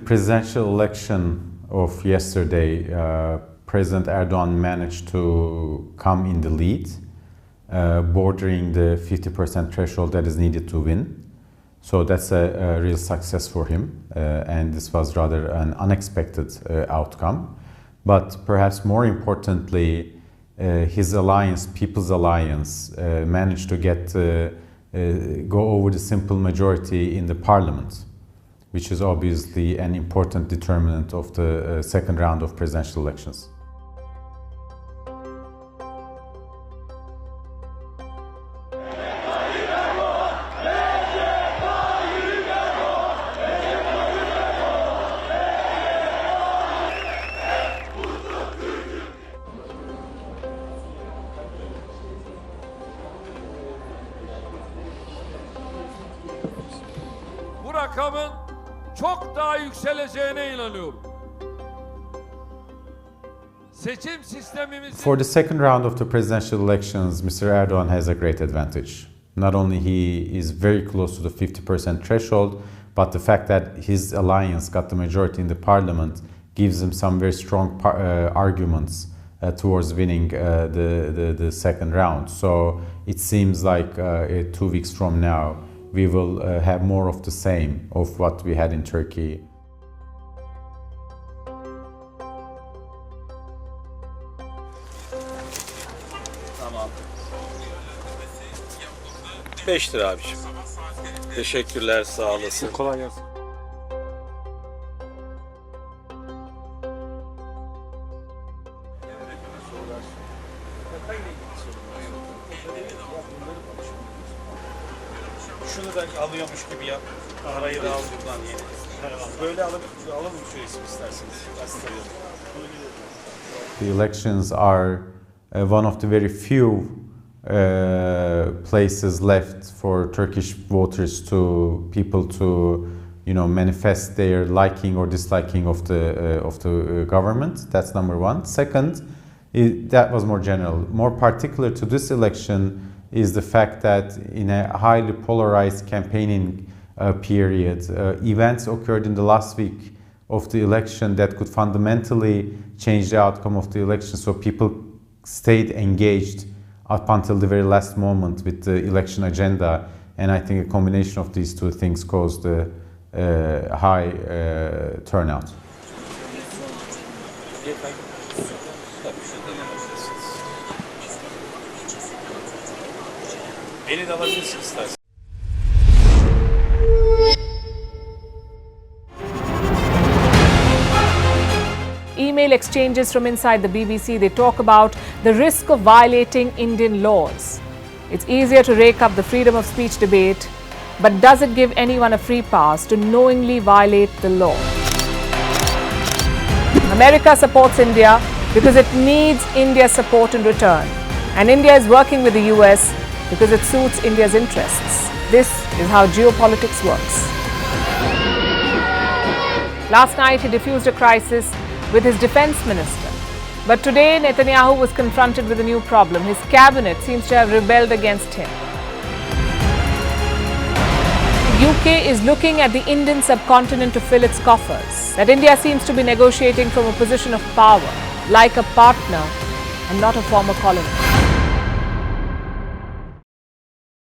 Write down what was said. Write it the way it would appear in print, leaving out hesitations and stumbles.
presidential election of yesterday, President Erdogan managed to come in the lead, bordering the 50% threshold that is needed to win. So that's a real success for him, and this was rather an unexpected outcome. But perhaps more importantly, his alliance, People's Alliance, managed to go over the simple majority in the parliament, which is obviously an important determinant of the second round of presidential elections. Bu rakamın çok daha yükseleceğine inanıyorum. Seçim sistemimizin... For the second round of the presidential elections, Mr. Erdogan has a great advantage. Not only he is very close to the 50% threshold, but the fact that his alliance got the majority in the parliament gives him some very strong arguments towards winning the second round. So it seems like 2 weeks from now, we will have more of the same of what we had in Turkey. Tamam. 5 lira abiciğim. Teşekkürler, sağ olasın. Kolay gelsin. Şunu da alıyormuş gibi yap. Parayı da al buradan yeni. Böyle alalım şu isim isterseniz. The elections are one of the very few places left for Turkish voters people to manifest their liking or disliking of the government. That's number one. Second, that was more general. More particular to this election is the fact that in a highly polarized campaigning period, events occurred in the last week of the election that could fundamentally change the outcome of the election. So people stayed engaged up until the very last moment with the election agenda. And I think a combination of these two things caused a high turnout. Beni de alabilirsin istersen. Email exchanges from inside the BBC, they talk about the risk of violating Indian laws. It's easier to rake up the freedom of speech debate, but does it give anyone a free pass to knowingly violate the law? America supports India because it needs India's support in return, and India is working with the US because it suits India's interests. This is how geopolitics works. Last night, he diffused a crisis with his defense minister. But today, Netanyahu was confronted with a new problem. His cabinet seems to have rebelled against him. The UK is looking at the Indian subcontinent to fill its coffers. That India seems to be negotiating from a position of power, like a partner and not a former colony.